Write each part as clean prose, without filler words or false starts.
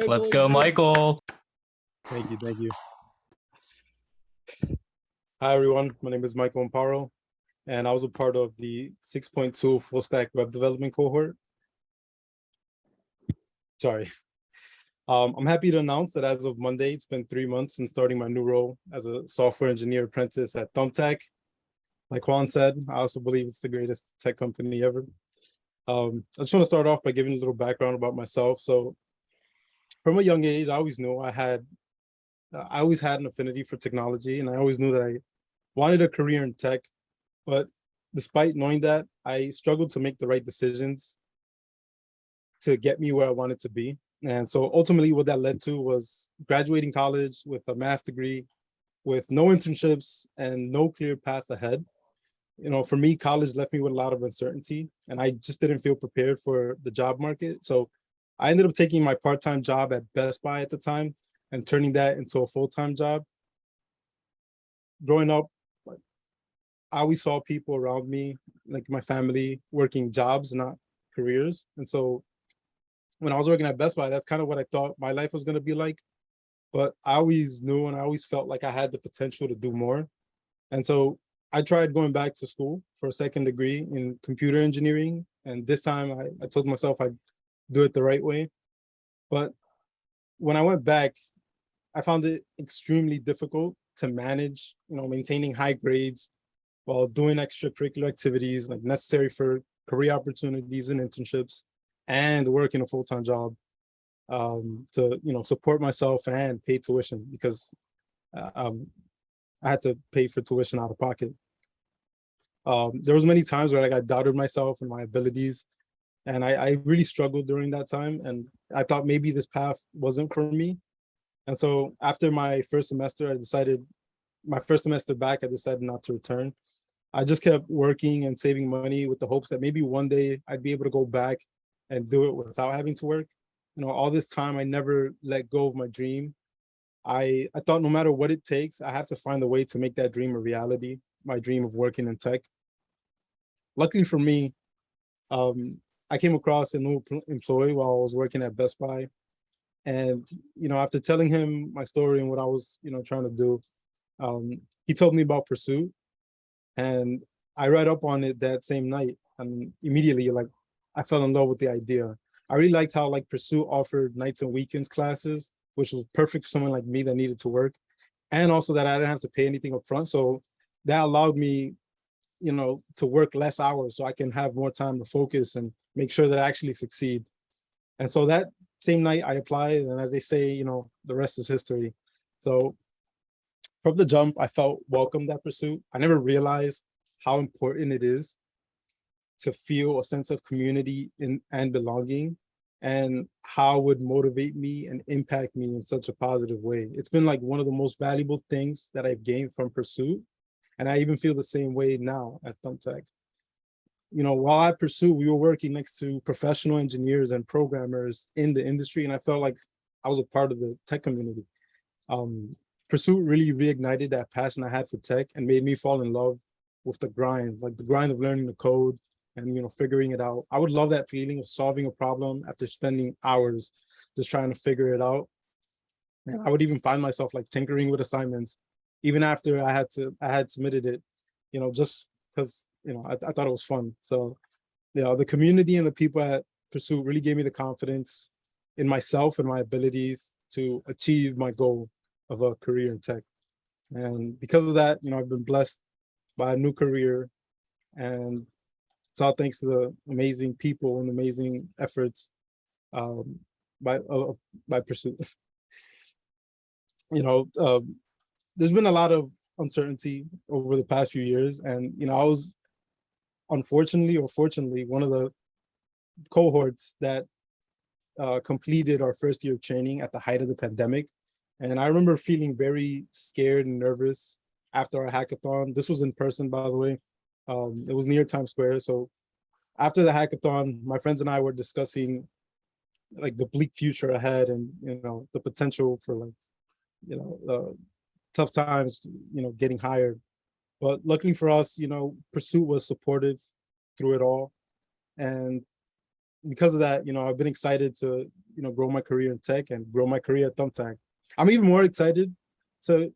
Let's go, Michael. Thank you. Thank you. Hi, everyone. My name is Michael Amparo, and I was a part of the 6.2 full stack web development cohort. Sorry. I'm happy to announce that as of Monday, it's been 3 months since starting my new role as a software engineer apprentice at Thumbtack. Like Juan said, I also believe it's the greatest tech company ever. I just want to start off by giving a little background about myself. So from a young age, I always knew I always had an affinity for technology, and I always knew that I wanted a career in tech. But despite knowing that, I struggled to make the right decisions to get me where I wanted to be. And so ultimately what that led to was graduating college with a math degree, with no internships and no clear path ahead. You know, for me, college left me with a lot of uncertainty, and I just didn't feel prepared for the job market. So I ended up taking my part-time job at Best Buy at the time and turning that into a full-time job. Growing up, I always saw people around me, like my family, working jobs, not careers. And so when I was working at Best Buy, that's kind of what I thought my life was going to be like. But I always knew and I always felt like I had the potential to do more. And so I tried going back to school for a second degree in computer engineering. And this time I told myself I'd do it the right way. But when I went back, I found it extremely difficult to manage, maintaining high grades while doing extracurricular activities like necessary for career opportunities and internships, and working a full-time job to support myself and pay tuition, because I had to pay for tuition out of pocket. There was many times where I doubted myself and my abilities, and I really struggled during that time, and I thought maybe this path wasn't for me. And so after my first semester back, I decided not to return. I just kept working and saving money with the hopes that maybe one day I'd be able to go back and do it without having to work. All this time, I never let go of my dream. I thought no matter what it takes, I have to find a way to make that dream a reality, my dream of working in tech. Luckily for me, I came across a new employee while I was working at Best Buy. And, after telling him my story and what I was, trying to do, he told me about Pursuit. And I read up on it that same night, and immediately, I fell in love with the idea. I really liked how Pursuit offered nights and weekends classes, which was perfect for someone like me that needed to work, and also that I didn't have to pay anything up front. So that allowed me, to work less hours so I can have more time to focus and make sure that I actually succeed. And so that same night I applied, and as they say, the rest is history. So from the jump, I felt welcomed at Pursuit. I never realized how important it is to feel a sense of community and belonging, and how it would motivate me and impact me in such a positive way. It's been one of the most valuable things that I've gained from Pursuit. And I even feel the same way now at Thumbtack. While at Pursuit, we were working next to professional engineers and programmers in the industry, and I felt like I was a part of the tech community. Pursuit really reignited that passion I had for tech and made me fall in love with the grind of learning the code and figuring it out. I would love that feeling of solving a problem after spending hours just trying to figure it out. And I would even find myself tinkering with assignments, even after I had submitted it, just because I thought it was fun. So the community and the people at Pursuit really gave me the confidence in myself and my abilities to achieve my goal of a career in tech. And because of that, I've been blessed by a new career, and it's all thanks to the amazing people and amazing efforts by Pursuit. There's been a lot of uncertainty over the past few years, and I was unfortunately or fortunately one of the cohorts that completed our first year of training at the height of the pandemic. And I remember feeling very scared and nervous after our hackathon. This was in person, by the way. It was near Times Square. So after the hackathon, my friends and I were discussing the bleak future ahead, and the potential for tough times, getting hired. But luckily for us, Pursuit was supportive through it all. And because of that, I've been excited to, grow my career in tech and grow my career at Thumbtack. I'm even more excited to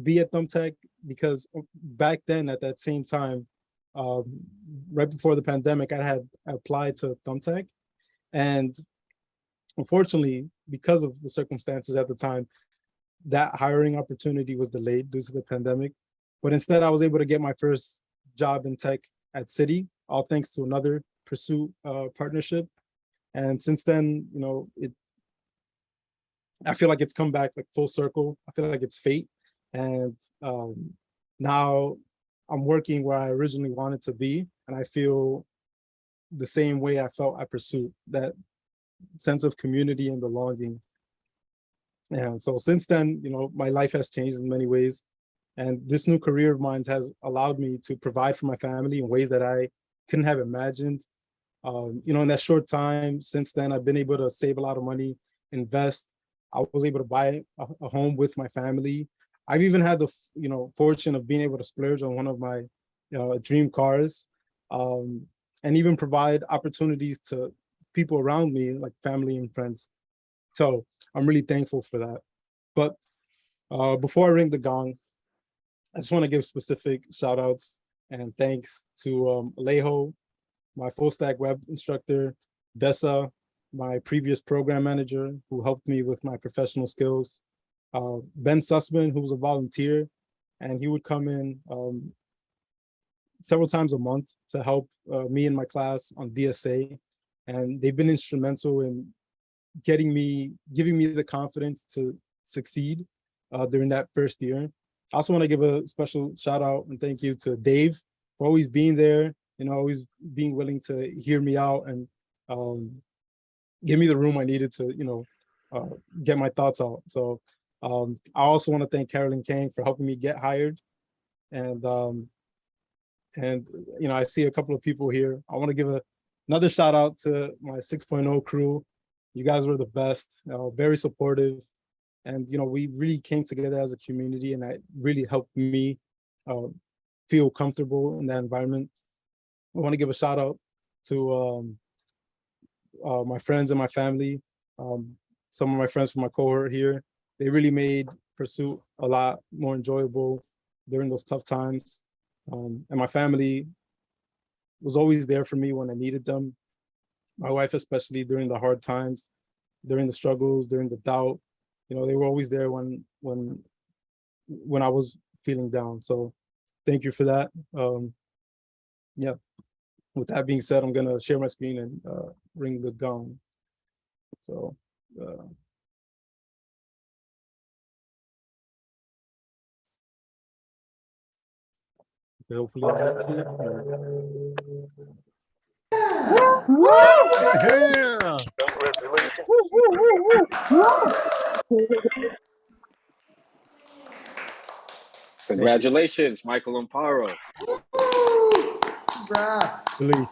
be at Thumbtack because back then at that same time, um, right before the pandemic, I had applied to Thumbtack, and unfortunately, because of the circumstances at the time, that hiring opportunity was delayed due to the pandemic. But instead, I was able to get my first job in tech at City, all thanks to another Pursuit partnership. And since then, I feel like it's come back like full circle. I feel like it's fate. And now I'm working where I originally wanted to be. And I feel the same way I felt at Pursuit, that sense of community and belonging. And so since then, my life has changed in many ways. And this new career of mine has allowed me to provide for my family in ways that I couldn't have imagined. In that short time since then, I've been able to save a lot of money, invest. I was able to buy a home with my family. I've even had the fortune of being able to splurge on one of my dream cars, and even provide opportunities to people around me, like family and friends. So I'm really thankful for that. But before I ring the gong, I just want to give specific shout outs and thanks to Alejo, my full stack web instructor, Dessa, my previous program manager who helped me with my professional skills, Ben Sussman, who was a volunteer, and he would come in several times a month to help me and my class on DSA. And they've been instrumental in giving me the confidence to succeed during that first year. I also want to give a special shout out and thank you to Dave for always being there, always being willing to hear me out and give me the room I needed to, get my thoughts out. So I also want to thank Carolyn Kang for helping me get hired. And I see a couple of people here. I want to give another shout out to my 6.0 crew. You guys were the best, very supportive. And, we really came together as a community, and that really helped me feel comfortable in that environment. I want to give a shout out to my friends and my family. Some of my friends from my cohort here, they really made Pursuit a lot more enjoyable during those tough times. And my family was always there for me when I needed them. My wife, especially during the hard times, during the struggles, during the doubt, they were always there when I was feeling down. So thank you for that. Yeah. With that being said, I'm gonna share my screen and ring the gong. So hopefully Yeah. Congratulations, Michael Amparo. Congrats. Really.